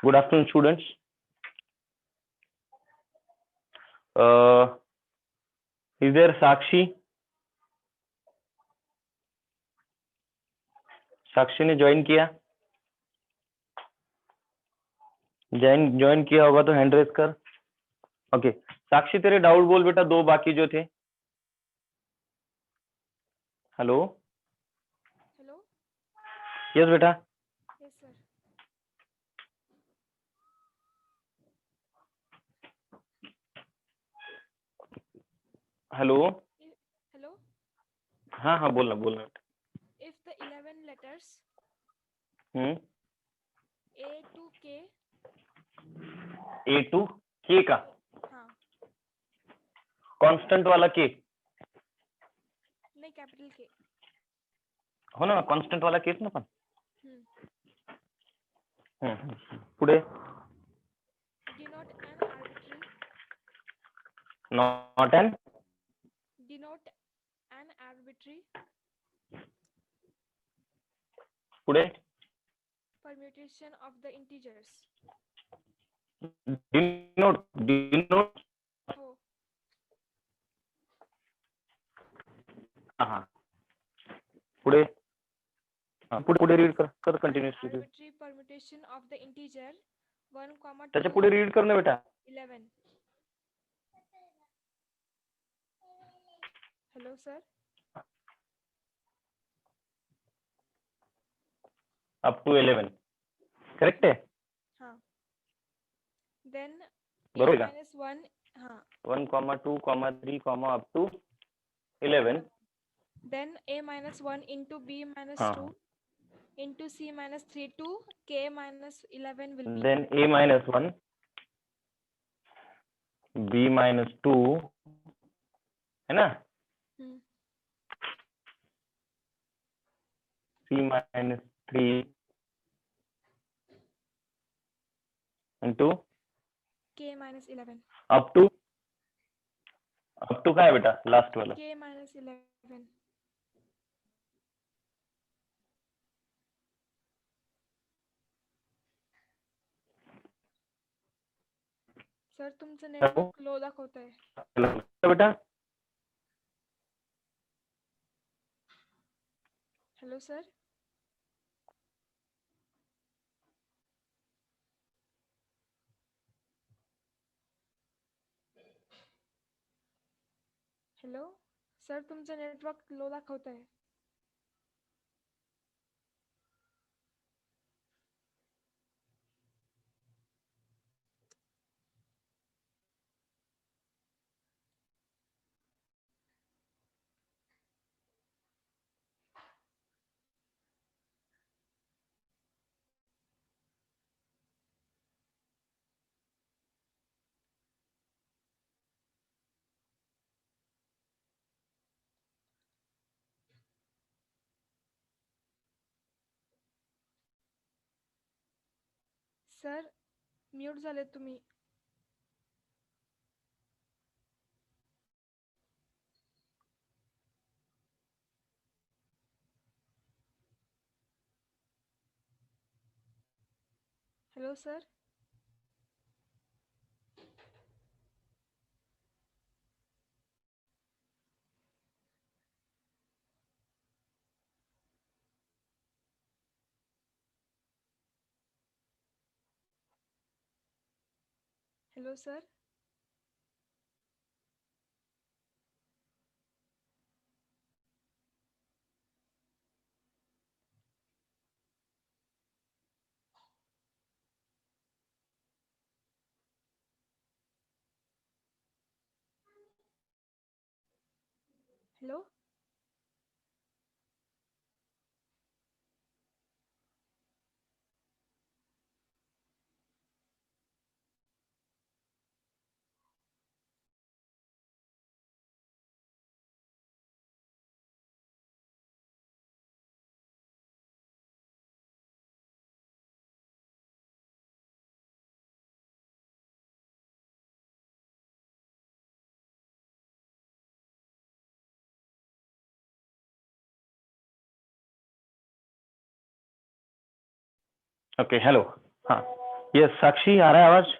Good afternoon, students. Is there Sakshi? साक्षी ने join किया? Join किया होगा तो हैंड रेज कर। ओके साक्षी, तेरे डाउट बोल बेटा, दो बाकी जो थे। हेलो। हेलो। यस बेटा। Yes sir. हेलो। हेलो। हाँ हाँ बोलना बोलना बेटा। If the 11 letters A to K A to K का हाँ कांस्टेंट वाला के नहीं कैपिटल के हो ना, कांस्टेंट वाला केस ना पण हम्म पुढे denote an arbitrary not an denote an arbitrary पुढे permutation of the integers denote हो हाँ पुढे पुढे पुढे रीड कर continuously arbitrary permutation of the integer 1, 2 त्याच्या पुढे रीड कर ना बेटा। 11 hello sir up to 11 correct है? हाँ then a बरोबर का? minus 1 हाँ 1, 2, 3, up to 11 then a minus 1 into b minus हाँ 2 into c minus 3 to k minus 11 will be then a minus 1 b minus 2 है ना, c minus 3 into k minus 11 up to काय बेटा last वाला? k minus 11 sir तुमचं network low दाखवत आहे बेटा। हेलो सर हेलो सर तुमचं नेटवर्क लो दाखवत आहे सर म्यूट झाले तुम्ही hello sir hello sir hello okay hello हाँ यस साक्षी, आ रहा है आवाज?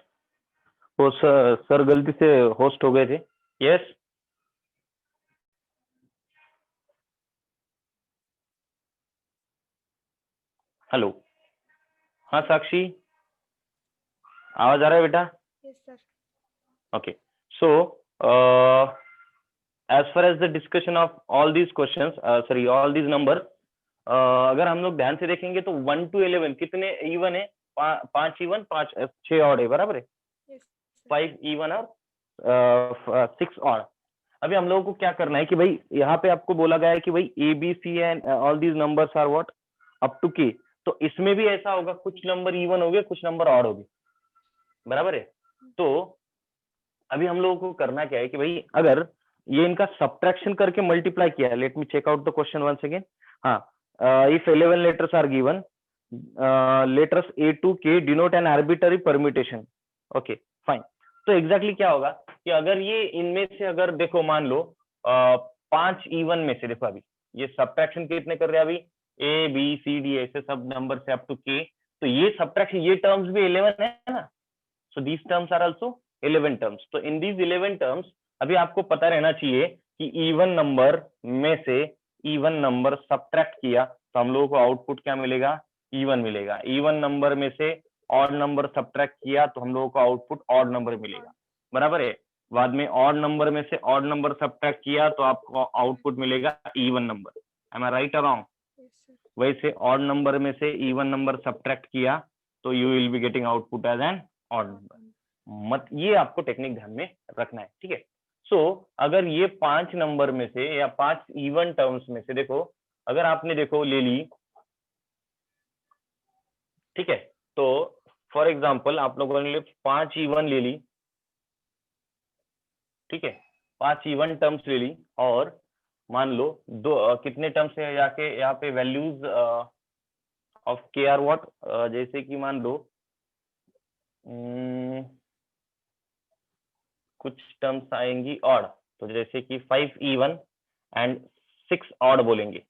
वो सर गलती से होस्ट हो गए थे। यस हेलो, हाँ साक्षी, आवाज आ रहा है बेटा? Yes, sir. Okay, so as far as the discussion of all these questions, all these numbers, अगर हम लोग ध्यान से देखेंगे तो 1 to 11 कितने इवन है? 5 इवन, 5 6 ऑड है, बराबर है? Yes, sir. 5 इवन और 6 ऑड। अभी हम लोगों को क्या करना है कि भाई यहाँ पे आपको बोला गया है कि भाई A B C and all these numbers are what up to K, तो इसमें भी ऐसा होगा, कुछ नंबर इवन हो गए, कुछ नंबर ऑड हो गए, बराबर है? तो अभी हम लोगों को करना क्या है कि भाई अगर ये इनका सब्ट्रैक्शन करके मल्टीप्लाई किया है, let me check out the question once again. हाँ, if 11 letters are given, letters A to K denote an arbitrary permutation. Okay fine, तो एग्जैक्टली क्या होगा कि अगर ये इनमें से अगर देखो मान लो 5 इवन में से, देखो अभी ये सब्ट्रैक्शन कितने कर रहे हैं अभी, ए बी सी डी ऐसे सब नंबर से अप टू के, तो ये सब्ट्रैक्शन, ये टर्म्स भी 11 है ना, so these terms are also 11 terms. तो इन दीज 11 टर्म्स अभी आपको पता रहना चाहिए कि इवन नंबर में से इवन नंबर सब्ट्रैक्ट किया तो हम लोगों को आउटपुट क्या मिलेगा? इवन मिलेगा। इवन नंबर में से ऑड नंबर सब्ट्रैक्ट किया तो हम लोगों को आउटपुट ऑड नंबर मिलेगा, बराबर है? बाद में ऑड नंबर में से ऑड नंबर सब्ट्रैक्ट किया तो आपको आउटपुट मिलेगा even number. Am I right और रॉन्ग? Yes, sir. वैसे ऑड नंबर में से इवन नंबर सब्ट्रैक्ट किया तो you will be getting output as an odd number. मत ये आपको टेक्निक ध्यान में रखना है, ठीक है? सो अगर ये 5 नंबर में से या 5 इवन टर्म्स में से देखो, अगर आपने देखो ले ली, ठीक है, तो फॉर एग्जांपल आप लोगों ने 5 इवन ले ली, ठीक है, 5 इवन टर्म्स ले ली, और मान लो दो कितने टर्म्स है यहाँ पे वैल्यूज ऑफ के आर व्हाट, जैसे कि मान लो कुछ टर्म्स आएंगी ऑड, तो जैसे कि 5 इवन एंड 6 ऑड बोलेंगे,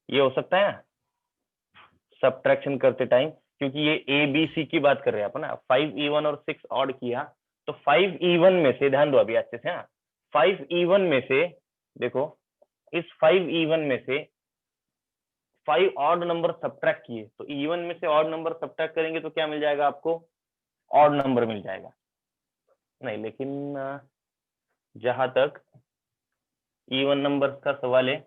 ये हो सकता है सब्ट्रैक्शन करते टाइम, क्योंकि ये ए बी सी की बात कर रहे हैं अपन ना। 5 इवन और 6 ऑड किया तो 5 इवन में से, ध्यान दो अभी अच्छे से, हाँ, 5 इवन में से देखो, इस 5 इवन में से 5 ऑड नंबर सब्ट्रैक्ट किए तो इवन में से ऑड नंबर सब्ट्रैक्ट करेंगे तो क्या मिल जाएगा आपको? ऑड नंबर मिल जाएगा। नहीं, लेकिन जहां तक इवन नंबर का सवाल है,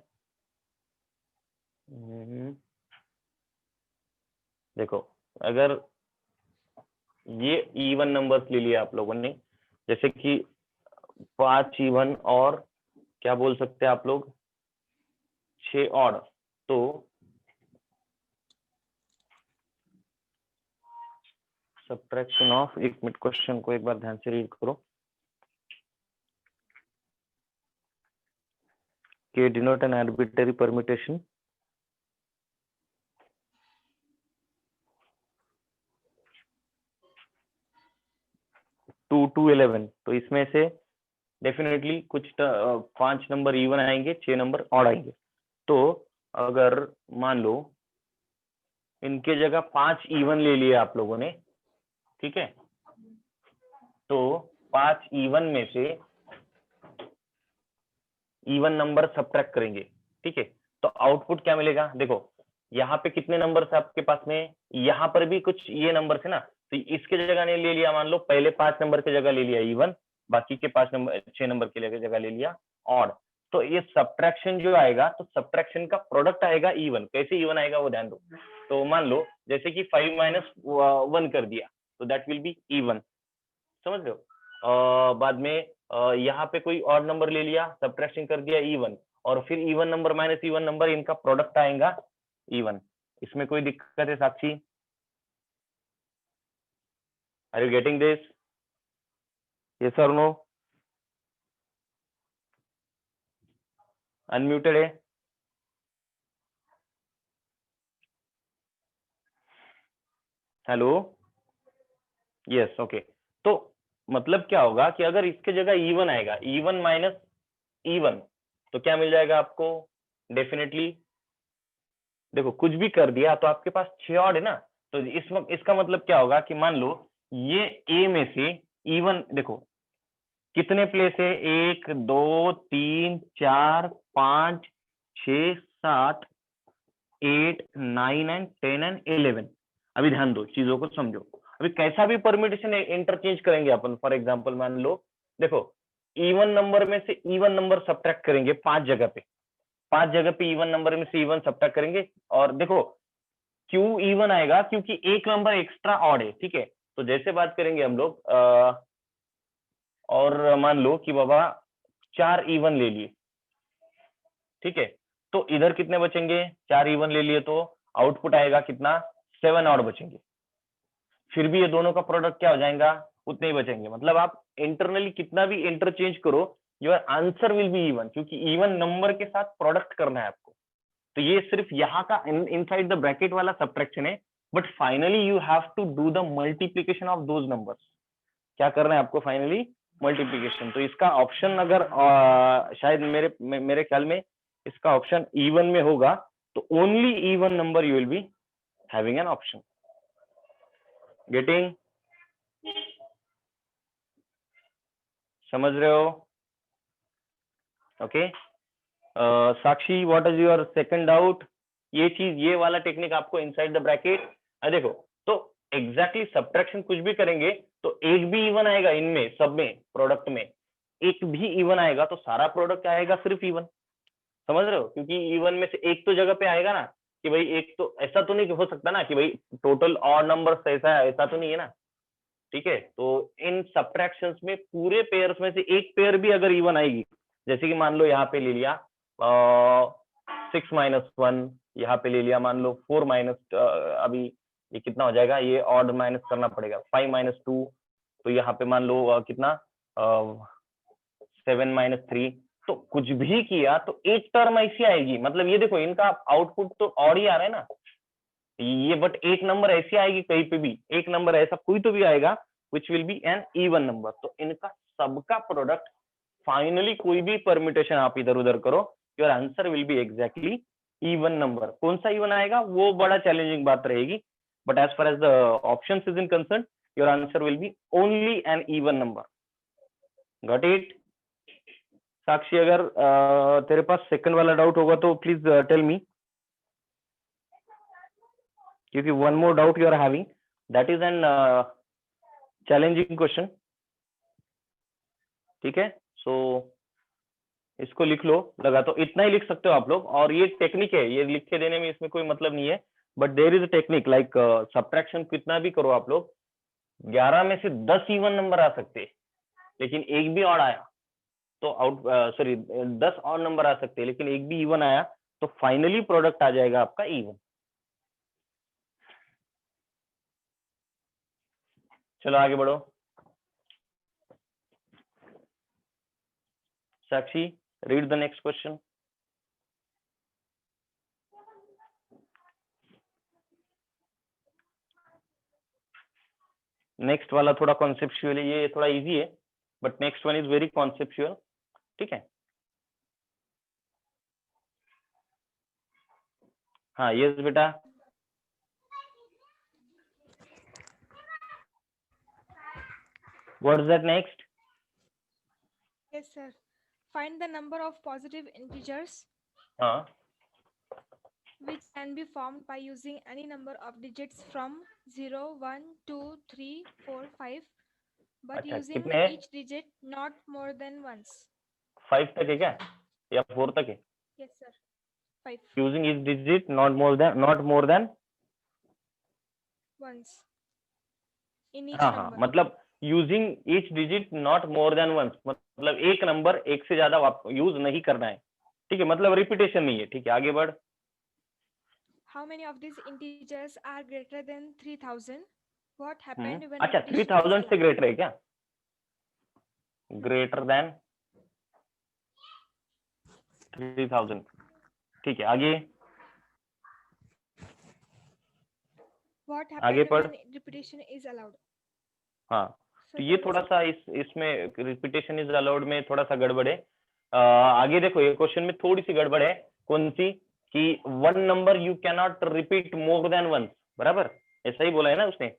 देखो अगर ये इवन नंबर्स ले लिया आप लोगों ने, जैसे कि 5 इवन और क्या बोल सकते हैं आप लोग, 6 ऑड, तो सब्ट्रैक्शन ऑफ, एक मिनट क्वेश्चन को एक बार ध्यान से रीड करो, K denote an arbitrary permutation, two to 11, तो इसमें से डेफिनेटली कुछ 5 नंबर इवन आएंगे, 6 नंबर ऑड आएंगे। तो अगर मान लो इनके जगह 5 इवन ले लिए आप लोगों ने, ठीक है, तो 5 इवन में से इवन नंबर सब्ट्रैक्ट करेंगे, ठीक है, तो आउटपुट क्या मिलेगा? देखो यहाँ पे कितने नंबर है आपके पास में, यहाँ पर भी कुछ ये नंबर है ना, तो इसके जगह ने ले लिया, मान लो पहले 5 नंबर की जगह ले लिया इवन, बाकी के 6 नंबर की जगह ले लिया ऑड, तो ये सब्ट्रैक्शन जो आएगा, तो सब्ट्रैक्शन का प्रोडक्ट आएगा इवन। कैसे इवन आएगा वो ध्यान दो। तो मान लो जैसे कि 5 माइनस 1 कर दिया तो दैट विल बी इवन, समझ रहे हो? बाद में यहाँ पे कोई ऑड नंबर ले लिया, सब्ट्रैक्शन कर दिया इवन, और फिर even number minus even number, इनका प्रोडक्ट आएगा इवन। इसमें कोई दिक्कत है Sakshi? Are you getting this? Yes और नो? अनम्यूटेड है? हेलो? Yes, okay. तो मतलब क्या होगा कि अगर इसके जगह इवन आएगा, इवन माइनस इवन, तो क्या मिल जाएगा आपको? डेफिनेटली देखो कुछ भी कर दिया तो आपके पास 6 ऑड है ना, तो इस वक्त इसका मतलब क्या होगा कि मान लो ये ए में से इवन देखो कितने प्लेस है, 1 2 3 4 5 6 7 8 9 एंड 10 एंड 11। अभी ध्यान दो, चीजों को समझो। अभी कैसा भी परम्यूटेशन इंटरचेंज करेंगे अपन। फॉर एग्जांपल मान लो देखो इवन नंबर में से इवन नंबर सब्ट्रैक्ट करेंगे 5 जगह पे, 5 जगह पे इवन नंबर में से इवन सब्ट्रैक्ट करेंगे। और देखो क्यों इवन आएगा, क्योंकि एक नंबर एक्स्ट्रा ऑड है, ठीक है। तो जैसे बात करेंगे हम लोग और मान लो कि बाबा 4 इवन ले लिए, ठीक है। तो इधर कितने बचेंगे, 4 इवन ले लिए तो आउटपुट आएगा कितना, 7 ऑड बचेंगे। फिर भी ये दोनों का प्रोडक्ट क्या हो जाएगा, उतने ही बचेंगे। मतलब आप इंटरनली कितना भी इंटरचेंज करो, your answer will be even, क्योंकि इवन नंबर के साथ प्रोडक्ट करना है आपको। तो ये सिर्फ यहाँ का इनसाइड द ब्रैकेट वाला सब्ट्रैक्शन है, but finally you have to do the multiplication of those numbers. क्या करना है आपको, फाइनली मल्टीप्लीकेशन। तो इसका ऑप्शन अगर शायद मेरे ख्याल में इसका ऑप्शन इवन में होगा, तो only even number you will be having an option. Getting, समझ रहे हो? Okay Sakshi, what is your second doubt? ये चीज, ये वाला टेक्निक आपको इनसाइड द ब्रैकेट देखो, तो एग्जैक्टली सब्ट्रैक्शन कुछ भी करेंगे तो एक भी इवन आएगा इनमें सब में, प्रोडक्ट में एक भी इवन आएगा तो सारा प्रोडक्ट आएगा सिर्फ इवन। समझ रहे हो? क्योंकि इवन में से एक तो जगह पे आएगा ना कि भाई एक तो, ऐसा तो नहीं हो सकता ना कि भाई टोटल ऑड नंबर्स ऐसा तो नहीं है ना, ठीक है। तो इन सब्ट्रैक्शंस में पूरे पेयर्स में से एक पेयर भी अगर इवन आएगी, जैसे कि मान लो यहाँ पे ले लिया 6 - 1, यहाँ पे ले लिया मान लो 4 माइनस, अभी ये कितना हो जाएगा, ये ऑड माइनस करना पड़ेगा, 5 - 2, तो यहाँ पे मान लो कितना 7 - 3। तो कुछ भी किया तो एक टर्म ऐसी आएगी, मतलब ये देखो इनका आउटपुट तो ऑड ही आ रहा है ना ये, बट एक नंबर ऐसी आएगी कहीं पे भी, एक नंबर ऐसा कोई तो भी आएगा which will be an even number. तो इनका सबका प्रोडक्ट फाइनली कोई भी परम्यूटेशन आप इधर उधर करो, your answer will be exactly even number. कौन सा इवन आएगा वो बड़ा चैलेंजिंग बात रहेगी, but as far as the options is in concern, your answer will be only an even number. Got it? Sakshi, अगर तेरे पास सेकंड वाला डाउट होगा तो प्लीज टेल मी, क्योंकि one more doubt you are having, that is an challenging question, ठीक है। सो इसको लिख लो, लगा तो इतना ही लिख सकते हो आप लोग। और ये टेक्निक है, ये लिख के देने में इसमें कोई मतलब नहीं है, but there is a technique like subtraction कितना भी करो आप लोग, 11 में से 10 इवन नंबर आ सकते हैं लेकिन एक भी ऑड आया तो आउट, सॉरी 10 ऑड नंबर आ सकते हैं लेकिन एक भी इवन आया तो फाइनली प्रोडक्ट आ जाएगा आपका इवन। चलो आगे बढ़ो। साक्षी, read the next question. Next वाला थोड़ा कॉन्सेप्चुअल है, ये थोड़ा इजी है, but next one is very conceptual, ठीक है। हाँ यस बेटा, what is that next? Yes, sir. Find the number of positive integers हाँ which can be formed by using any number of digits from 0, 1, 2, 3, 4, 5, but अच्छा using कितने है? each digit not more than once. 5 तक है क्या या 4 तक है? Yes, sir. 5 using each digit not more than once in each हाँ number. मतलब using each digit not more than once, मतलब एक नंबर एक से ज्यादा यूज नहीं करना है, ठीक है, मतलब रिपीटेशन नहीं है, ठीक है। आगे बढ़। How many of these integers are greater than 3000? What happened when अच्छा repetition is 3000 से allowed? ग्रेटर है क्या? ग्रेटर देन 3000, ठीक है। आगे What आगे happened पढ़। when repetition is allowed? हाँ So तो ये there थोड़ा is सा इसमें रिपीटेशन इज अलाउड में थोड़ा सा गड़बड़ है। आगे देखो ये क्वेश्चन में थोड़ी सी गड़बड़ है, कौन सी, कि one number you cannot repeat more than once, बराबर। ऐसा ही बोला है ना उसने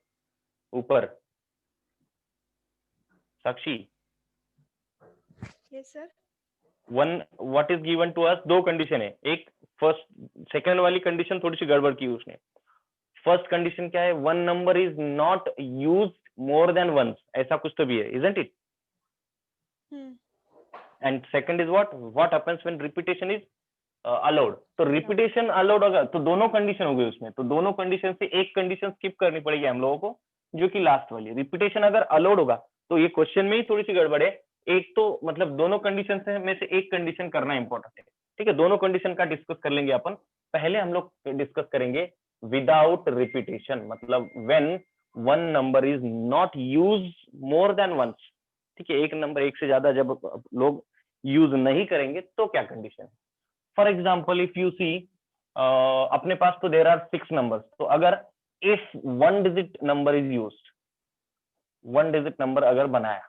ऊपर, Sakshi. Yes, sir. One what is given to us, दो कंडीशन है, एक फर्स्ट सेकंड वाली कंडीशन थोड़ी सी गड़बड़ की उसने। फर्स्ट कंडीशन क्या है, one number is not use more than once, ऐसा कुछ तो भी है, isn't it? Hmm. And second is what happens when repetition is allowed. तो रिपीटेशन अलाउड होगा तो दोनों कंडीशन हो गई उसमें, तो दोनों कंडीशन से एक कंडीशन स्किप करनी पड़ेगी हम लोगों को, जो कि लास्ट वाली। रिपीटेशन अगर अलाउड होगा तो ये क्वेश्चन में ही थोड़ी सी गड़बड़ है, एक तो मतलब दोनों कंडीशन में से एक कंडीशन करना इंपॉर्टेंट है, ठीक है। दोनों कंडीशन का डिस्कस कर लेंगे अपन, पहले हम लोग डिस्कस करेंगे विदाउट रिपीटेशन, मतलब when one number is not use more than once, ठीक है। एक नंबर एक से ज्यादा जब लोग यूज नहीं करेंगे तो क्या कंडीशन है। For example if you see, अपने पास तो देर आर 6 नंबर्स, तो अगर if one digit number is used, one digit number अगर बनाया,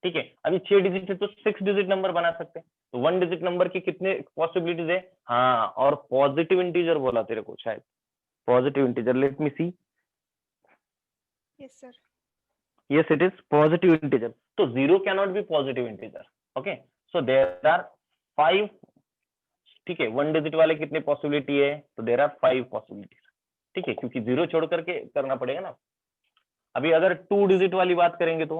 ठीक है, अभी 6 डिजिट है तो 6 डिजिट नंबर बना सकते हैं, तो वन डिजिट नंबर की कितने पॉसिबिलिटीज है, हाँ, और पॉजिटिव इंटीजर बोला तेरे को शायद, positive integer, let me C, Yes, sir. yes it is positive integer, so 0 cannot be positive integer, okay, so there are 5, ठीक है। वन डिजिट वाले कितनी पॉसिबिलिटी है, तो देर आर 5 पॉसिबिलिटीज, ठीक है, क्योंकि 0 छोड़ करके करना पड़ेगा ना। अभी अगर 2 डिजिट वाली बात करेंगे तो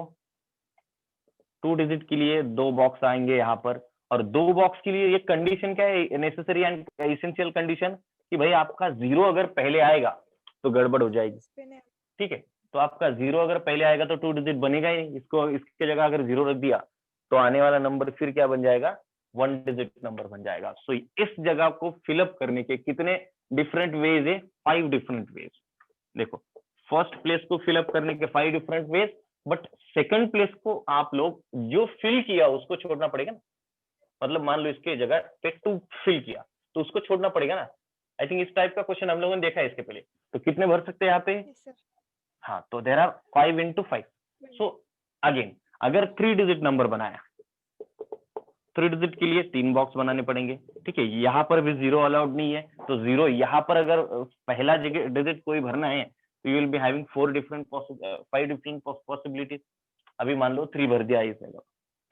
2 डिजिट के लिए 2 बॉक्स आएंगे यहाँ पर, और 2 बॉक्स के लिए ये कंडीशन क्या है, नेसेसरी एंड एसेंशियल कंडीशन, कि भाई आपका 0 अगर पहले आएगा तो गड़बड़ हो जाएगी, Spin it. ठीक है। तो आपका 0 अगर पहले आएगा तो 2 डिजिट बनेगा ही नहीं, इसको इसके जगह अगर 0 रख दिया तो आने वाला नंबर फिर क्या बन जाएगा, वन डिजिट नंबर बन जाएगा। सो इस जगह को फिलअप करने के कितने डिफरेंट वेज है, 5 डिफरेंट वेज। देखो, फर्स्ट प्लेस को फिलअप करने के 5 different ways, but second place को आप लोग जो फिल किया उसको छोड़ना पड़ेगा ना, मतलब मान लो इसके जगह पे 2 फिल किया तो उसको छोड़ना पड़ेगा ना। आई थिंक इस टाइप का क्वेश्चन हम लोगों ने देखा है इसके पहले, तो कितने भर सकते हैं यहाँ पे, Yes, sir. हाँ, तो there are 5 into 5। So again अगर 3 डिजिट नंबर बनाया, 3 डिजिट के लिए 3 बॉक्स बनाने पड़ेंगे, ठीक है। यहाँ पर भी 0 अलाउड नहीं है, तो 0 यहाँ पर अगर पहला डिजिट कोई भरना है तो you will be having 5 different possibilities. अभी मान लो 3 भर दिया इस जगह,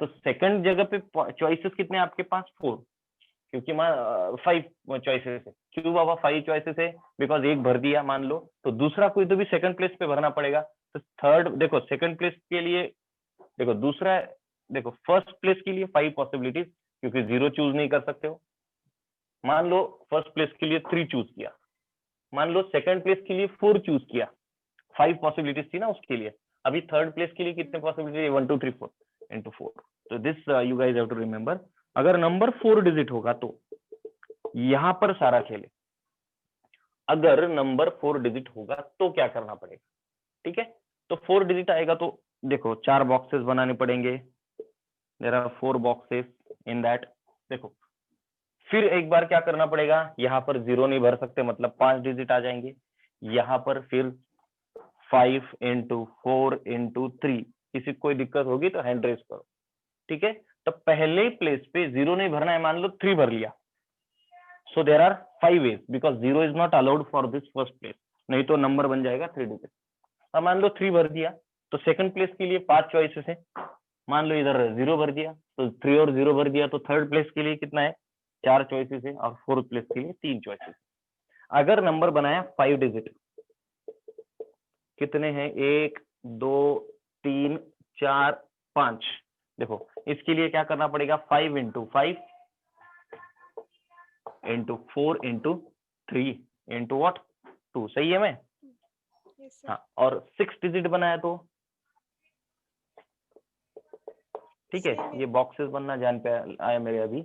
तो सेकंड जगह पे चॉइसेस कितने आपके पास, 4, क्योंकि 5 चॉइसेस है। क्यों बाबा 5 चॉइसेस है, बिकॉज एक भर दिया मान लो, तो दूसरा कोई तो भी सेकंड प्लेस पे भरना पड़ेगा। तो थर्ड देखो, सेकंड प्लेस के लिए देखो, दूसरा देखो, फर्स्ट प्लेस के लिए 5 पॉसिबिलिटीज, क्योंकि 0 चूज नहीं कर सकते हो। मान लो फर्स्ट प्लेस के लिए 3 चूज किया, मान लो सेकंड प्लेस के लिए 4 चूज किया, 5 पॉसिबिलिटीज थी ना उसके लिए। अभी थर्ड प्लेस के लिए कितने पॉसिबिलिटी, 1 2 3 4 into 4। तो this you guys have to remember, अगर नंबर 4 डिजिट होगा तो यहां पर सारा खेल है। अगर नंबर 4 डिजिट होगा तो क्या करना पड़ेगा, ठीक है। तो 4 डिजिट आएगा तो देखो 4 बॉक्सेस बनाने पड़ेंगे, there are 4 boxes in that. देखो फिर एक बार क्या करना पड़ेगा, यहाँ पर 0 नहीं भर सकते, मतलब 5 डिजिट आ जाएंगे। यहाँ पर फिर 5 into 4 into 3, किसी को कोई दिक्कत होगी तो हैंड रेस करो, ठीक है। तो पहले प्लेस पे 0 नहीं भरना है, मान लो 3 भर लिया, so there are 5 ways, because 0 is not allowed for this first place, नहीं तो नंबर बन जाएगा 3 डिजिट। अब मान लो 3 भर दिया, तो सेकंड प्लेस के लिए 5 चॉइसेस है, मान लो इधर 0 भर दिया, तो 3 और 0 भर दिया, तो थर्ड प्लेस के लिए कितना है, 4 चॉइसेस है, और फोर्थ प्लेस के लिए 3 चॉइसेस। अगर नंबर बनाया 5 डिजिट, कितने हैं, 1 2 3 4 5, देखो इसके लिए क्या करना पड़ेगा, 5 into 5 into 4 into 3 into what 2, सही है मैं, Yes, sir. हाँ। और 6 डिजिट बनाया तो ठीक है, Same ये बॉक्सेस बनना जान पे आया मेरे, अभी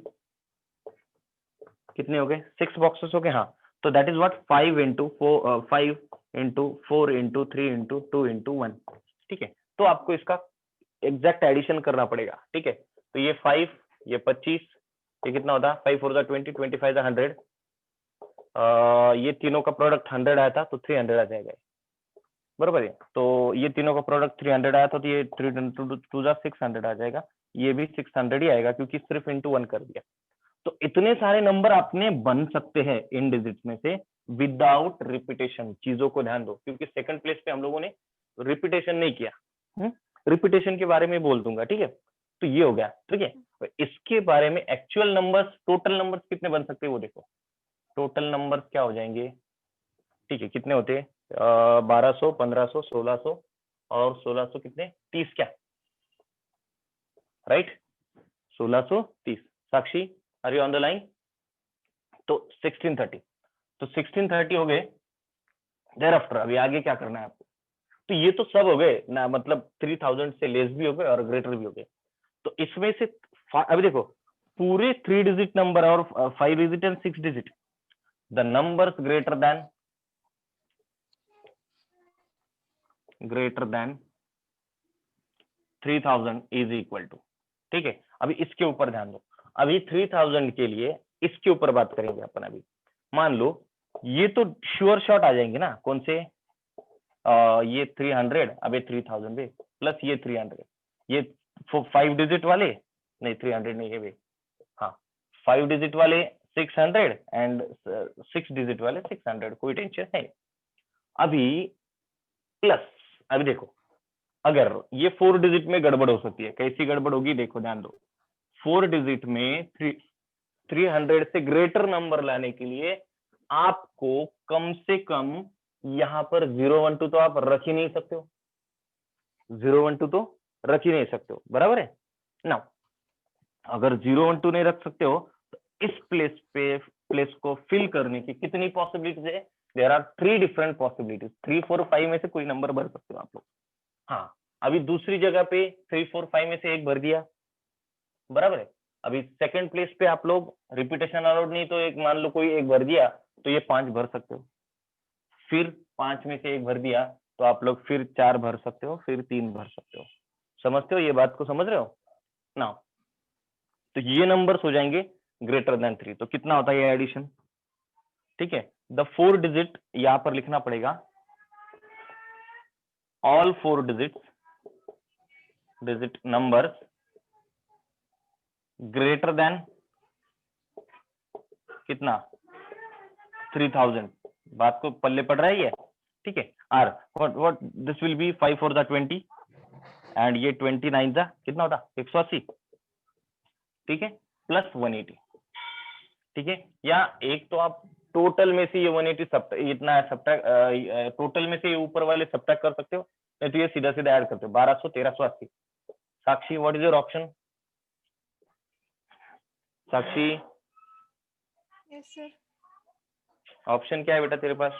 कितने हो गए, 6 बॉक्सेस हो गए, हाँ। तो that is what 5 into 4 5 into 4 into 3 into 2 into 1, ठीक है। तो आपको इसका एग्जैक्ट एडिशन करना पड़ेगा, ठीक है। तो ये 5, ये 25, ये कितना होता है, 5 4 20, 25 100, ये तीनों का प्रोडक्ट 100 आया था तो 300 आ जाएगा, बरोबर है। तो ये तीनों का प्रोडक्ट 300 आया था, तो ये 3 2 600 आ जाएगा, ये भी 600 ही आएगा, क्योंकि सिर्फ into 1 कर दिया। तो इतने सारे नंबर अपने बन सकते हैं इन डिजिट में से, विदाउट रिपीटेशन। चीजों को ध्यान दो, क्योंकि सेकंड प्लेस पे हम लोगों ने रिपीटेशन नहीं किया। रिपीटेशन के बारे में बोल दूंगा, ठीक है। तो ये हो गया, ठीक है। तो इसके बारे में एक्चुअल नंबर्स, टोटल नंबर्स कितने बन सकते हैं वो देखो। टोटल नंबर्स क्या हो जाएंगे, ठीक है, कितने होते हैं, 1200, 1500, 1600 और 1600 कितने, 30 क्या, right, 1630। Sakshi, are you on the line? तो 1630, तो 1630 हो गए। देयर आफ्टर अभी आगे क्या करना है आपको, तो ये तो सब हो गए ना, मतलब 3000 से लेस भी हो गए और ग्रेटर भी हो गए। तो इसमें से अभी देखो, पूरे 3 डिजिट नंबर और 5 digit and 6 digit, the numbers greater than 3000 is equal to, ठीक है। अभी इसके ऊपर ध्यान दो, अभी 3000 के लिए इसके ऊपर बात करेंगे अपन। अभी मान लो ये तो श्योर शॉट आ जाएंगे ना, कौन से, ये 300, अब ये 3000 भी प्लस ये 300, ये 5 डिजिट वाले, नहीं 300 नहीं है वे, हाँ 5 डिजिट वाले 600 एंड 6 डिजिट वाले 600, कोई टेंशन है। अभी प्लस, अभी देखो, अगर ये 4 डिजिट में गड़बड़ हो सकती है, कैसी गड़बड़ होगी देखो, ध्यान दो। 4 डिजिट में 300 से ग्रेटर नंबर लाने के लिए आपको कम से कम यहां पर 012 तो आप रख ही नहीं सकते हो, 012 तो रख ही नहीं सकते हो, बराबर है ना। अगर 012 नहीं रख सकते हो तो इस प्लेस को फिल करने की कितनी पॉसिबिलिटीज है, देयर आर 3 डिफरेंट पॉसिबिलिटीज, 3 4 5 में से कोई नंबर भर सकते हो आप लोग। हाँ, अभी दूसरी जगह पे 3 4 5 में से एक भर दिया, बराबर है। अभी सेकंड प्लेस पे आप लोग रिपीटेशन अलाउड नहीं, तो एक मान लो कोई एक भर दिया, तो ये 5 भर सकते हो। फिर 5 में से एक भर दिया तो आप लोग फिर 4 भर सकते हो, फिर 3 भर सकते हो। समझते हो, ये बात को समझ रहे हो ना। तो ये नंबर्स हो जाएंगे ग्रेटर देन 3। तो कितना होता है ये एडिशन, ठीक है। द 4 डिजिट यहां पर लिखना पड़ेगा, all 4 digit numbers greater then कितना, 3000। बात को पल्ले पड़ रहा है ये, ठीक है। Or what this will be 5 4 the 20 and ये 29 द कितना होता, 180, ठीक है, प्लस 180, ठीक है। या एक तो आप टोटल में से ये 180 सब इतना सब्ट्रैक्ट, टोटल में से ये ऊपर वाले सब्ट्रैक्ट कर सकते हो, नहीं तो ये सीधा सीधा ऐड करते हो, 1200 1380। Sakshi, what is your option? Sakshi, Yes, sir. Option क्या है बेटा तेरे पास?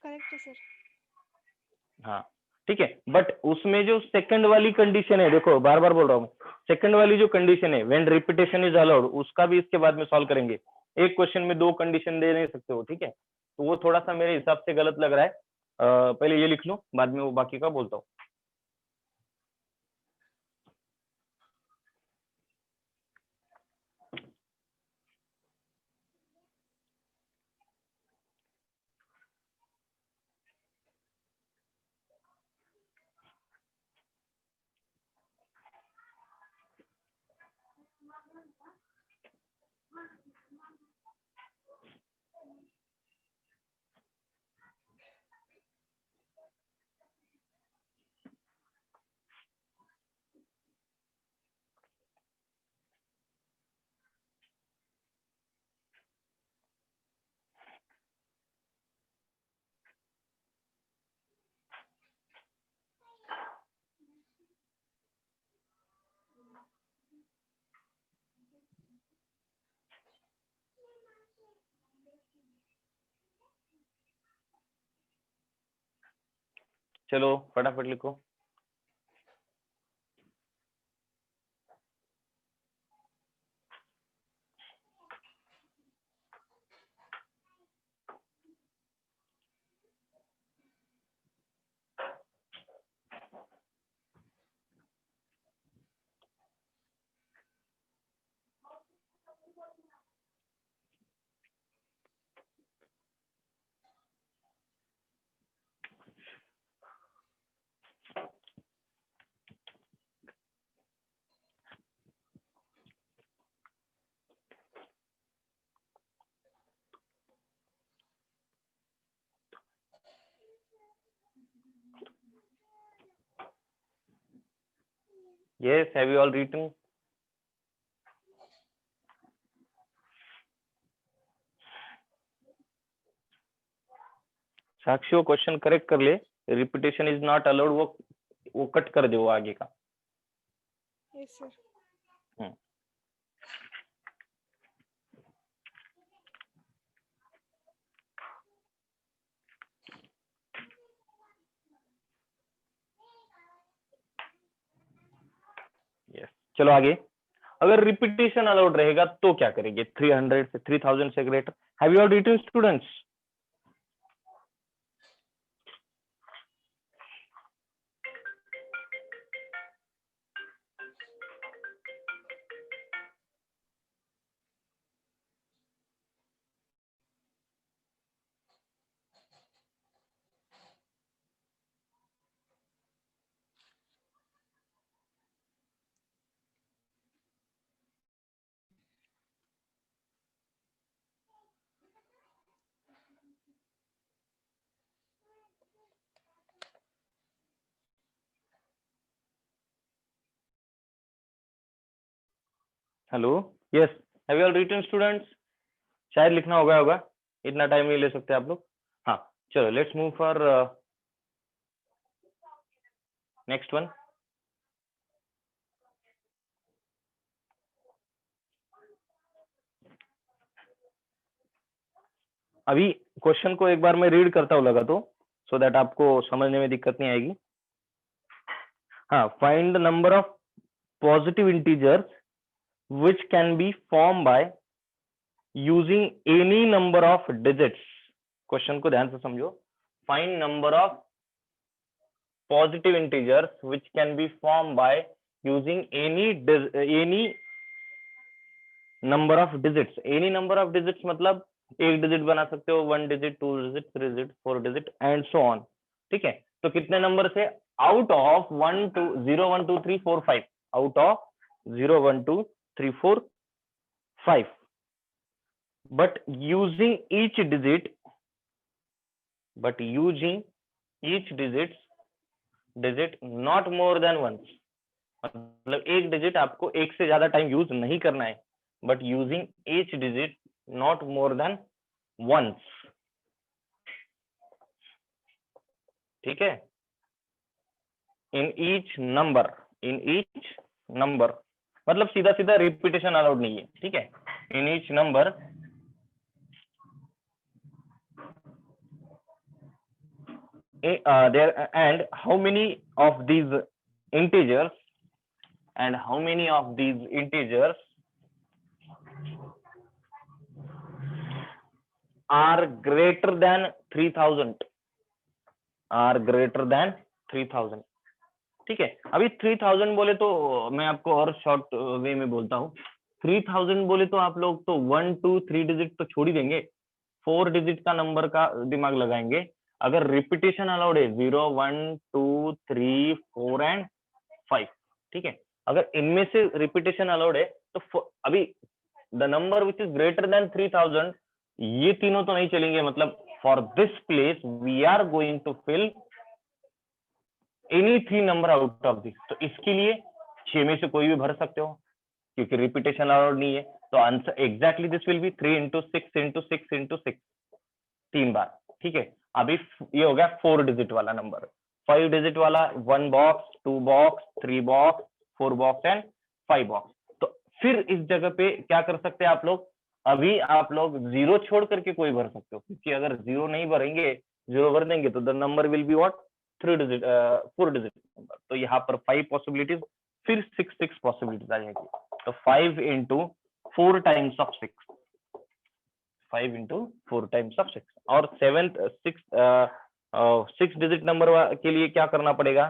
Correct, है, sir. हाँ, ठीक है। बट उसमें जो सेकंड वाली कंडीशन है, देखो बार बार बोल रहा हूँ, सेकंड वाली जो कंडीशन है व्हेन रिपीटेशन इज अलाउड, उसका भी इसके बाद में सॉल्व करेंगे। एक क्वेश्चन में 2 कंडीशन दे नहीं सकते हो, ठीक है। तो वो थोड़ा सा मेरे हिसाब से गलत लग रहा है। पहले ये लिख लो, बाद में वो बाकी का बोलता हूँ। चलो फटाफट लिखो। Yes, have you all written? साक्षी वो क्वेश्चन करेक्ट कर ले, रिपीटेशन इज नॉट अलाउड, वो कट कर दे वो आगे का। Yes, sir. यस, चलो आगे। अगर रिपीटेशन अलाउड रहेगा तो क्या करेंगे? 300 से 3000 से greater. Have you all written students? Hello, yes, have you all written students? शायद लिखना होगा, इतना टाइम नहीं ले सकते आप लोग। हाँ, चलो let's move for next one. अभी क्वेश्चन को एक बार मैं रीड करता हूँ लगा तो, सो दैट आपको समझने में दिक्कत नहीं आएगी। हाँ, find the number of positive integers which can be formed by using any number of digits। Question को ध्यान से समझो। Find number of positive integers which can be formed by using any number of digits। any number of digits मतलब एक digit बना सकते हो, 1 digit, 2 digit, 3 digit, 4 digit and so on. ठीक है, तो कितने नंबर से? Out of 0 1 2 3 4 5, out of 0 1 2 3 4 5, but using each digit not more than once। मतलब एक डिजिट आपको एक से ज्यादा टाइम यूज नहीं करना है, but using each digit not more than once। ठीक है, in each number मतलब सीधा सीधा रिपीटेशन अलाउड नहीं है। ठीक है, in each number there, and how many of these integers are greater than 3000, ठीक है। अभी 3000 बोले तो मैं आपको और शॉर्ट वे में बोलता हूँ। 3000 बोले तो आप लोग तो 1 2 3 डिजिट तो छोड़ ही देंगे, 4 डिजिट का नंबर का दिमाग लगाएंगे। अगर रिपीटेशन अलाउड है 0 1 2 3 4 एंड 5, ठीक है, अगर इनमें से रिपीटेशन अलाउड है तो अभी the number which is greater than 3000, ये तीनों तो नहीं चलेंगे। मतलब for this place we are going to fill any 3 number out of this. तो इसके लिए 6 में से कोई भी भर सकते हो क्योंकि रिपीटेशन अलाउड नहीं है। तो answer exactly this will B 3 into 6 into 6 into 6, 3 बार। ठीक है, अभी ये हो गया 4 डिजिट वाला नंबर। 5 डिजिट वाला 1 box, 2 box, 3 box, 4 box and 5 box. तो फिर इस जगह पे क्या कर सकते हैं आप लोग? अभी आप लोग 0 छोड़ करके कोई भर सकते हो, क्योंकि अगर 0 नहीं भरेंगे, 0 भर देंगे तो the number will be what? 4 digit number. तो यहाँ पर 5 पॉसिबिलिटीज, फिर 6 पॉसिबिलिटीज आ जाएगी। तो 5 into 4 times of 6, 5 into 4 times of 6। और 6 डिजिट नंबर के लिए क्या करना पड़ेगा?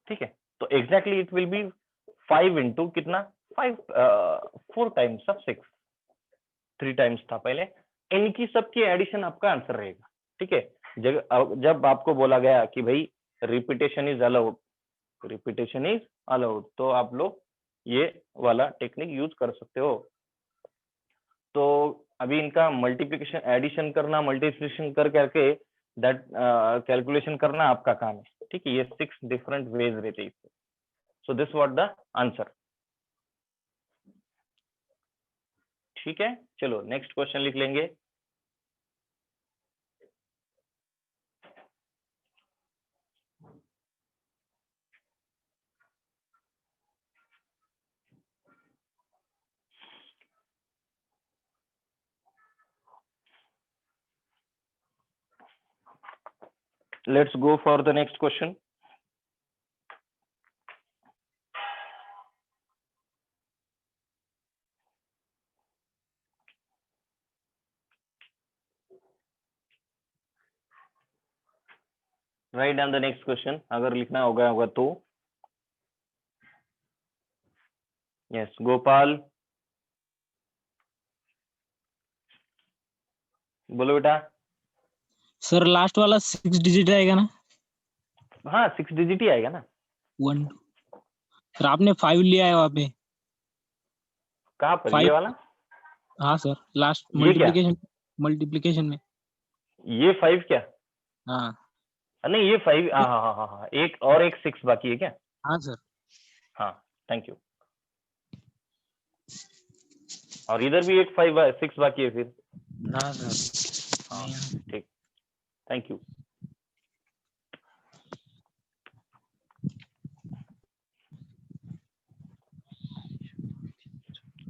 ठीक है, तो exactly it will be 5 into कितना? 4 times of 6, 3 टाइम्स था पहले। इनकी सबकी एडिशन आपका आंसर रहेगा। ठीक है, जब आपको बोला गया कि भाई रिपीटेशन इज अलाउड, तो आप लोग ये वाला टेक्निक यूज कर सकते हो। तो अभी इनका मल्टीप्लिकेशन, एडिशन करना, मल्टीप्लिकेशन कर करके दैट कैलकुलेशन करना आपका काम है। ठीक है, ये 6 डिफरेंट वेज रहते हैं इससे। So this what the answer. ठीक है, चलो नेक्स्ट क्वेश्चन लिख लेंगे। Let's go for the next question. Write down the next question अगर लिखना होगा तो। Yes, गोपाल बोलो बेटा। सर लास्ट वाला 6 डिजिट आएगा ना? हाँ 6 डिजिट ही आएगा ना। 1 सर आपने 5 लिया है वहाँ पे। कहाँ पर 5 ये वाला? हाँ सर, लास्ट ये क्या? मल्टीप्लिकेशन में। ये 5 क्या? हाँ नहीं ये 5। हाँ हाँ हाँ हाँ, एक और एक 6 बाकी है क्या? हाँ सर। हाँ थैंक यू। और इधर भी एक 6 बाकी है फिर। हाँ सर। हाँ ठीक, थैंक यू।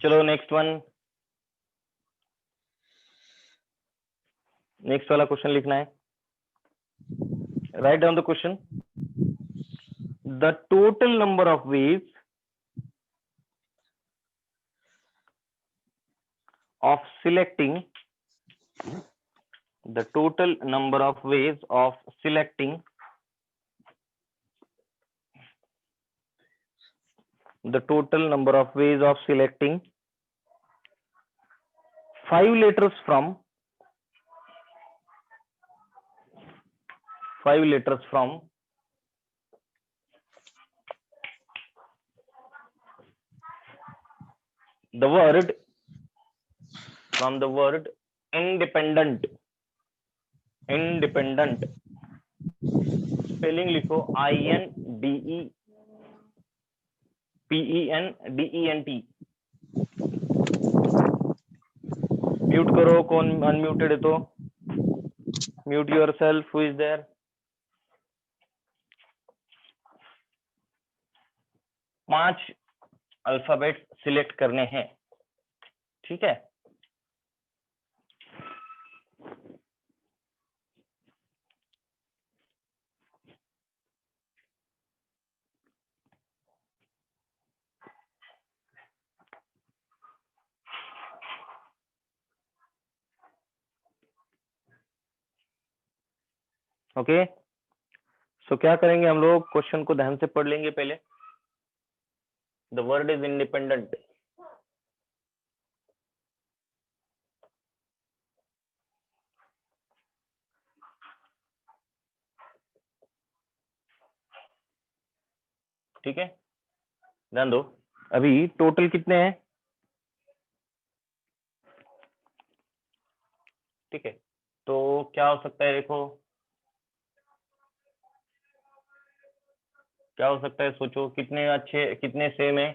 चलो नेक्स्ट वन, नेक्स्ट वाला क्वेश्चन लिखना है। Write down the question. The total number of ways of selecting the total number of ways of selecting the total number of ways of selecting 5 letters from 5 letters from the word independent। independent spelling लिखो INDEPENDENT। Mute करो, कौन unmuted है तो mute yourself, who is there. 5 alphabet select करने हैं, ठीक है। Okay so क्या करेंगे हम लोग, क्वेश्चन को ध्यान से पढ़ लेंगे पहले। The word is independent. ठीक है, ध्यान दो। अभी टोटल कितने हैं? ठीक है, तो क्या हो सकता है, देखो क्या हो सकता है, सोचो कितने अच्छे कितने सेम है।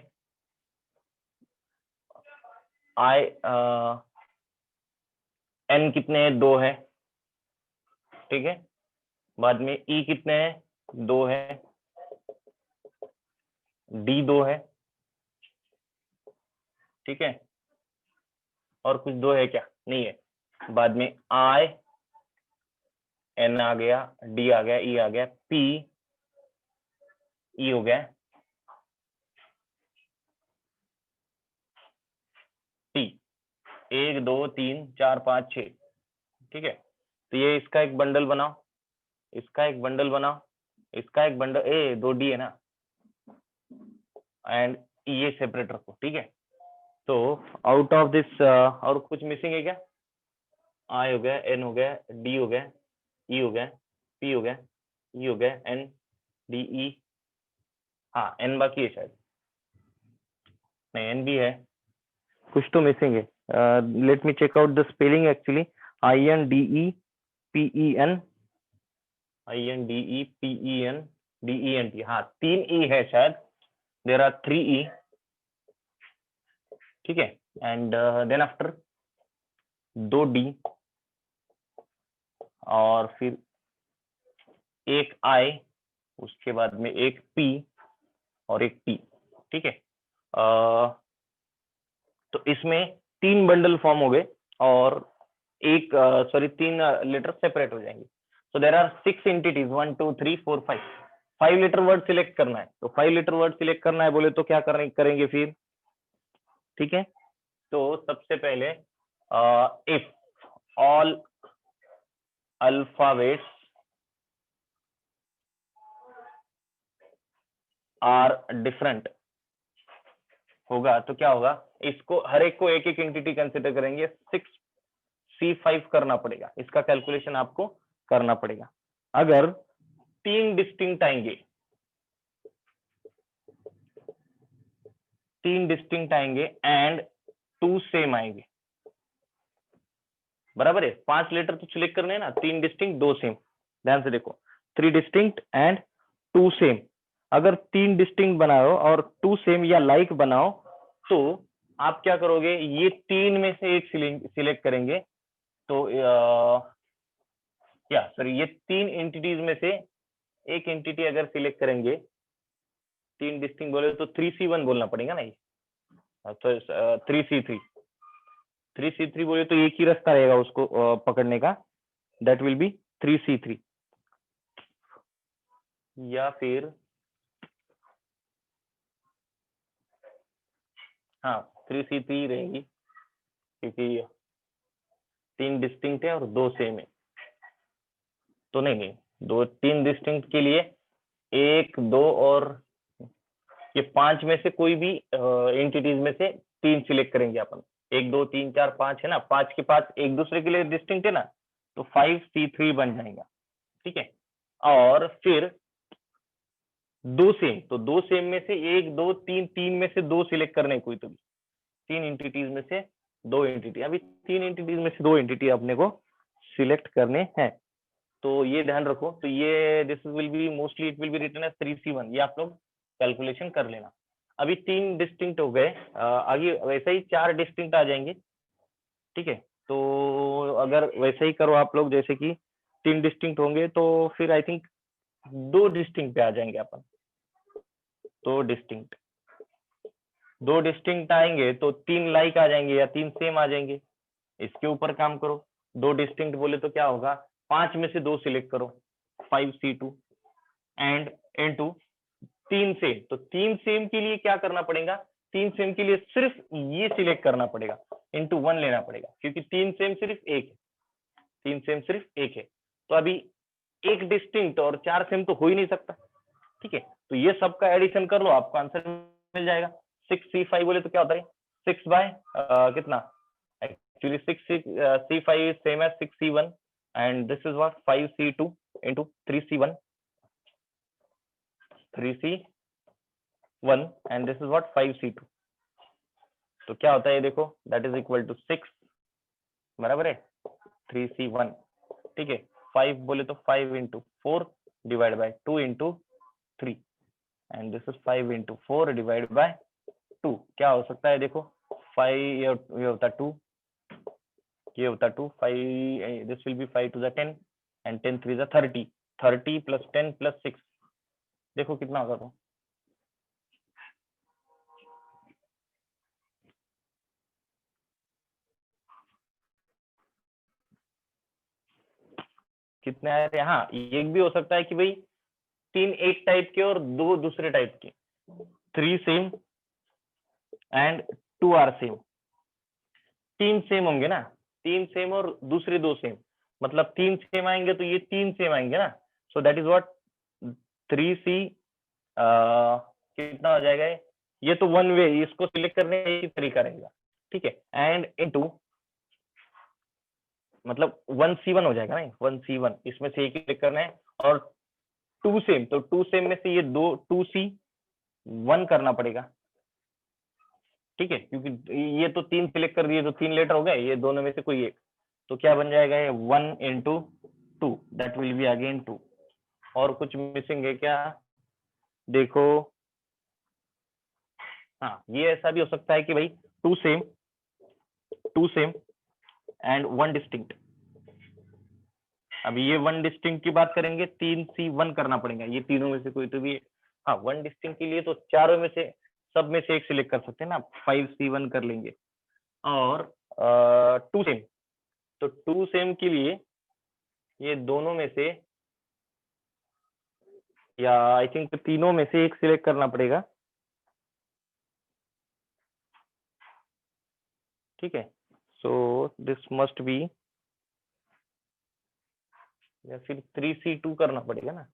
एन कितने हैं? 2 है, ठीक है। बाद में ई कितने हैं? 2 है। डी 2 है, ठीक है। और कुछ 2 है क्या? नहीं है। बाद में आई एन आ गया, डी आ गया, ई आ गया, पी ई हो गया, टी। 1 2 3 4 5 6, ठीक है। तो ये इसका एक बंडल बनाओ, इसका एक बंडल बनाओ, इसका एक बंडल, 2 डी है ना, एंड ये सेपरेट रखो, ठीक है। तो आउट ऑफ दिस और कुछ मिसिंग है क्या? आई हो गया, एन हो गया, डी हो गया, ई हो गया, पी हो गया, ई हो गया, एन डी ई। हाँ एन बाकी है शायद, नहीं एन भी है, कुछ तो मिसिंग है। Let me check out the spelling actually. INDEPEN INDEPENDENT, हाँ 3 E है शायद, देयर आर 3 E, ठीक है। एंड देन आफ्टर 2 D और फिर एक I, उसके बाद में एक P और एक T, ठीक है। तो इसमें 3 बंडल फॉर्म हो गए और एक 3 लेटर सेपरेट हो जाएंगे। So there are 6 entities, 1 2 3 4 5। 5 letter word select करना है, तो 5 लेटर वर्ड सिलेक्ट करना है बोले तो क्या करेंगे फिर, ठीक है। तो सबसे पहले if all alphabets are different होगा तो क्या होगा, इसको हर एक को एक एक एंटिटी कंसिडर करेंगे, 6C5 करना पड़ेगा, इसका कैलकुलेशन आपको करना पड़ेगा। अगर 3 डिस्टिंक्ट आएंगे, 3 डिस्टिंक्ट आएंगे एंड 2 सेम आएंगे, बराबर है। 5 लेटर तो सिलेक्ट करने हैं ना, 3 डिस्टिंक्ट 2 सेम, ध्यान से देखो, 3 डिस्टिंक्ट एंड 2 सेम। अगर 3 डिस्टिंक्ट बनाओ और 2 सेम या लाइक बनाओ तो आप क्या करोगे, ये 3 में से एक सिलेक्ट करेंगे, तो ये 3 एंटिटीज में से एक एंटिटी अगर सिलेक्ट करेंगे, 3 डिस्टिंक्ट बोले तो 3C1 बोलना पड़ेगा ना, ये तो 3C3 बोले तो एक ही रास्ता रहेगा उसको पकड़ने का, दैट विल बी 3C3, या फिर हाँ 3C3 रहेगी, क्योंकि 3 डिस्टिंक्ट है और 2 सेम है, तो नहीं 3 डिस्टिंक्ट के लिए 1 2 और ये 5 में से कोई भी एंटिटीज में से 3 सिलेक्ट करेंगे अपन, 1 2 3 4 5 है ना, 5 के 5 एक दूसरे के लिए डिस्टिंक्ट है ना, तो 5C3 बन जाएगा, ठीक है। और फिर 2 सेम, तो 2 सेम में से 1 2 3, 3 में से 2 सिलेक्ट करने कोई, तो भी 3 एंटिटीज में से 2 एंटिटी, अभी 3 एंटिटीज में से 2 एंटिटी अपने को सिलेक्ट करने हैं, तो ये ध्यान रखो। तो ये this will be mostly it will be written as 3C1, ये आप लोग कैलकुलेशन कर लेना। अभी 3 डिस्टिंक्ट हो गए, आगे वैसे ही 4 डिस्टिंक्ट आ जाएंगे, ठीक है। तो अगर वैसे ही करो आप लोग, जैसे कि 3 डिस्टिंक्ट होंगे तो फिर आई थिंक 2 डिस्टिंक्ट पे आ जाएंगे अपन, 2 डिस्टिंक्ट आएंगे तो 3 लाइक आ जाएंगे या 3 सेम आ जाएंगे, इसके ऊपर काम करो। 2 डिस्टिंक्ट बोले तो क्या होगा, 5 में से 2 सिलेक्ट करो, 5C2 एंड इनटू 3 सेम, तो 3 सेम के लिए क्या करना पड़ेगा, 3 सेम के लिए सिर्फ ये सिलेक्ट करना पड़ेगा, इनटू 1 लेना पड़ेगा, क्योंकि 3 सेम सिर्फ एक है, 3 सेम सिर्फ एक है। तो अभी एक डिस्टिंक्ट और 4 सेम तो हो ही नहीं सकता, ठीक है। तो ये सबका एडिशन कर लो, आपको आंसर मिल जाएगा। 6C5 बोले तो क्या होता है, 6 बाय कितना, actually 6C5 same as 6C1 and this is what 5C2 into 3C1 and this is what 5C2, तो क्या होता है देखो, दैट इज इक्वल टू 6, बराबर है 3C1, ठीक है। 5 बोले तो 5 into 4 divide by 2 into 3 and this is 5 into 4 divide by 2, क्या हो सकता है देखो, 5 ये होता 2, ये होता 2, 5 this will be 5 to the 10 and 10 3 is 30, 30 plus 10 plus 6, देखो कितना होगा, तो कितने आ रहे हैं। हाँ ये भी हो सकता है कि भाई 3 एक टाइप के और 2 दूसरे टाइप के, 3 same and 2 are same, 3 same होंगे ना, 3 सेम और दूसरे 2 सेम, मतलब 3 सेम आएंगे तो ये 3 सेम आएंगे ना, so that is what 3C कितना हो जाएगा, ये तो वन वे, इसको सिलेक्ट करने का एक तरीका रहेगा, ठीक है। एंड इनटू मतलब 1C1 हो जाएगा ना, 1C1 इसमें से एक ही क्लिक करना है, और 2 सेम, तो 2 सेम में से ये 2C1 करना पड़ेगा, ठीक है, क्योंकि ये तो 3 सिलेक्ट कर दिए तो 3 लेटर हो गए, ये दोनों में से कोई एक, तो क्या बन जाएगा, ये 1 into 2 that will be again 2, और कुछ मिसिंग है क्या? देखो, हाँ, ये ऐसा भी हो सकता है कि भाई two same and one distinct. अभी ये वन डिस्टिंक्ट की बात करेंगे, 3C1 करना पड़ेगा, ये तीनों में से कोई तो भी। हाँ, वन डिस्टिंक्ट के लिए तो चारों में से, सब में से एक सिलेक्ट कर सकते हैं ना, 5C1 कर लेंगे। और टू सेम, तो टू सेम के लिए ये दोनों में से, या आई थिंक तीनों में से एक सिलेक्ट करना पड़ेगा। ठीक है, सो दिस मस्ट बी, या फिर 3C2 करना पड़ेगा ना,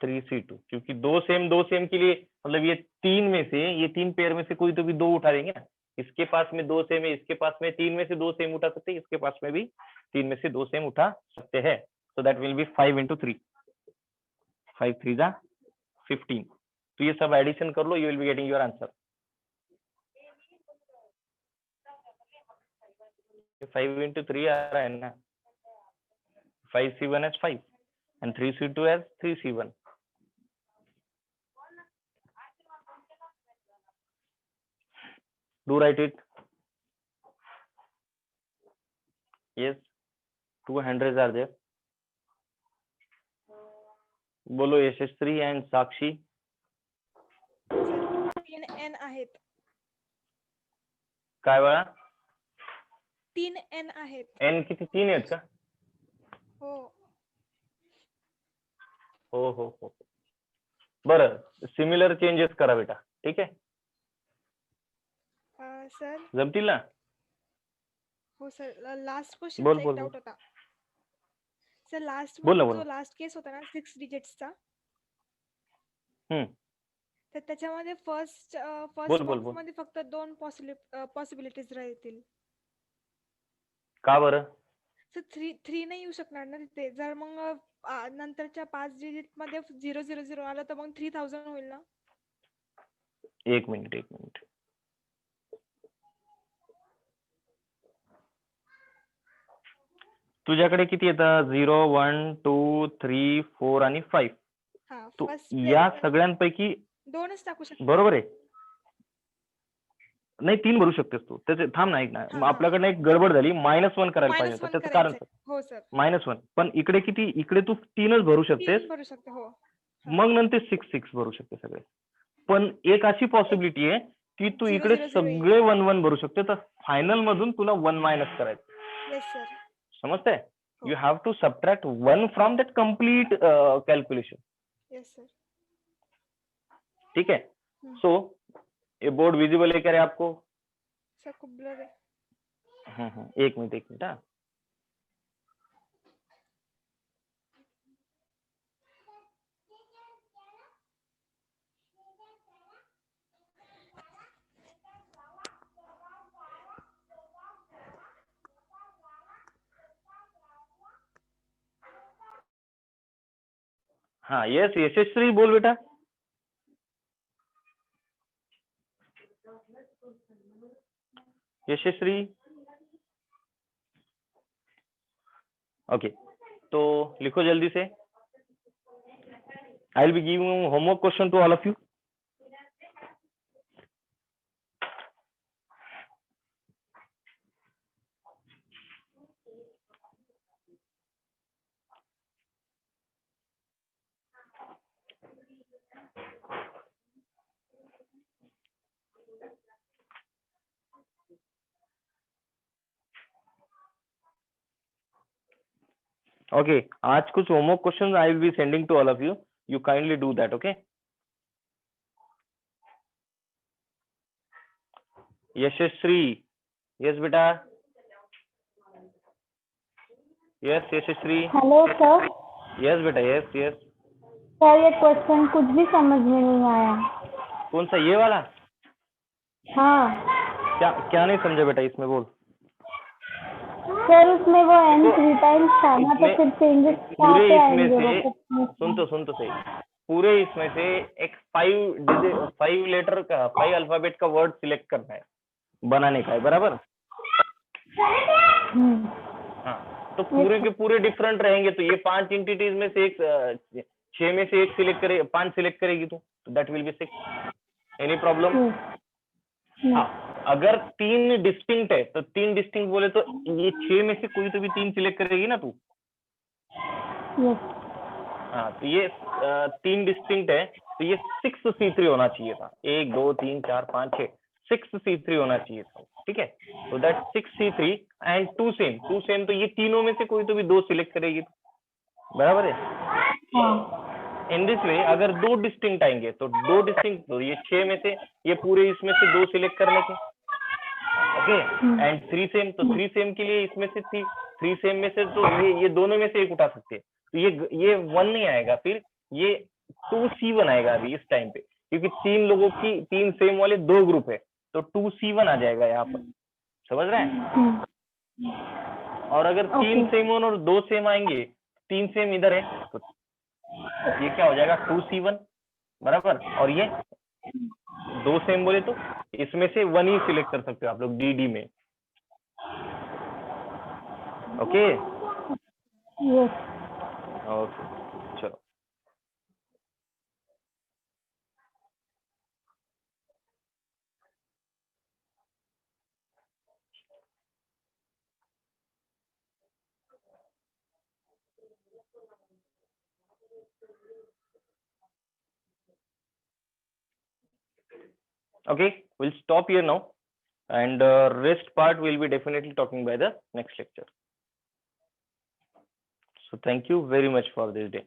3C2, क्योंकि दो सेम के लिए मतलब ये तीन पेयर में से कोई तो भी दो उठा देंगे ना। इसके पास में दो सेम है, इसके पास में तीन में से दो सेम उठा सकते हैं, इसके पास में भी तीन में से दो सेम उठा सकते हैं। So that will be 5 into 3, 5 3 जा 15। तो ये सब एडिशन कर लो, you will be getting your answer. 5 into 3 आ रहा है ना, 5C1 as 5 and 3C2 as 3C1। Do write it. Yes, 2 hundreds are there. बोलो यशस्वी एंड साक्षी। 3 N आहेत. काय बघा, 3 N आहेत. एन किती, 3 आहेत का? हो. हो. बरं, सिमिलर चेंजेस करा बेटा, ठीक आहे, सर. जमतील ना? हो सर, लास्ट क्वेश्चन बोल, एक बोल, डाउट होता सर. लास्ट बोल ना, मध्ये बोल जो ना. लास्ट केस होता ना 6 डिजिट्सचा, हम्म, तर त्याच्यामध्ये फर्स्ट बोल, बोल, बॉक्स बोल. मध्ये फक्त 2 पॉसिबिलिटीज राहतील. का बरं? सर 3 नाही येऊ शकणार ना तिथे. जर मग नंतरच्या 5 डिजिट मध्ये 000 आलं तर मग 3000 होईल ना? एक मिनिट. तुझ्याकडे किती येतात? 0 1 2 3 4 आणि 5. हा, तू फर्स्ट या सगळ्यांपैकी 2च टाकू शकतो. बरोबर आहे? नाही, 3 भरू शकतेस तू. त्याचे थांब ना, ऐक ना, हा. आपल्याकडनं एक गडबड झाली, -1 करायला पाहिजे होतं. -1 त्याचं कारण करायचंय. हो सर. -1. पण इकडे किती? इकडे तू 3च भरू शकतेस, 3 भरू शकते. हो. मग नंतर 6 भरू शकते सगळे. पण एक अशी पॉसिबिलिटी आहे की तू 0 इकडे 0 0 येईल. सगळे 1 1 भरू शकते, तर फायनल मधून तुला 1 मायनस करायचं. Yes sir. समजतंय? हो. You have to subtract 1 from that complete calculation. Yes sir. ठीक है, सो ये बोर्ड विजिबल है क्या रे आपको? सर खूप ब्लर आहे. एक मिनट हाँ. हाँ, यस यशस्वी बोल बेटा. यशस्वी, ओके, तो लिखो जल्दी से. I will be giving homework question to all of you. Okay, आज कुछ homework questions I will be sending to all of you. You kindly do that, okay? Yashasvi, yes बेटा. Yes Yashasvi. Hello sir. Yes बेटा, yes. Sir ये question कुछ भी समझ में नहीं आया. कौन सा, ये वाला? हाँ क्या नहीं समझे बेटा इसमें, बोल. सर उसमें वो n 3 टाइम्स था ना, तो फिर चेंजेस कहाँ पे आएंगे? सुन तो सही. पूरे इसमें से एक 5 लेटर का, 5 अल्फाबेट का वर्ड सिलेक्ट करना है, बनाने का है, बराबर? हाँ, तो पूरे के पूरे डिफरेंट रहेंगे, तो ये 5 एंटिटीज में से एक 6 में से एक सिलेक्ट करे, 5 सिलेक्ट करेगी तो that will be 6। Any problem? हाँ, अगर 3 डिस्टिंक्ट है तो 3 डिस्टिंक्ट बोले तो ये 6 में से कोई तो भी 3 सिलेक्ट करेगी ना तू। हाँ, तो ये 3 डिस्टिंक्ट है, तो ये 6C3 होना चाहिए था। 1 2 3 4 5 6 6C3 होना चाहिए था, ठीक है। तो दैट 6C3 एंड 2 सेम, तो ये तीनों में से कोई तो भी 2 सिलेक्ट करेगी, बराबर है। इन दिस वे अगर 2 डिस्टिंक्ट आएंगे तो 2 डिस्टिंक्ट, तो ये 6 में से ये पूरे इसमें से 2 सिलेक्ट करने के, ओके। एंड 3 सेम, तो 3 सेम के लिए इसमें से 3 सेम में से तो ये दोनों में से एक उठा सकते हैं, तो ये 1 नहीं आएगा, फिर ये 2C1 आएगा अभी इस टाइम पे, क्योंकि 3 लोगों की 3 सेम वाले 2 ग्रुप है, तो 2C1 आ जाएगा यहाँ पर, समझ रहे हैं। और अगर 3 सेम और 2 सेम आएंगे, 3 सेम इधर है, तो ये क्या हो जाएगा 2C1, बराबर। और ये 2 सेम बोले तो इसमें से 1 ही सिलेक्ट कर सकते हो आप लोग DD में, ओके। ओके, चलो। Okay, we'll stop here now, and rest part we'll be definitely talking by the next lecture. So thank you very much for this day.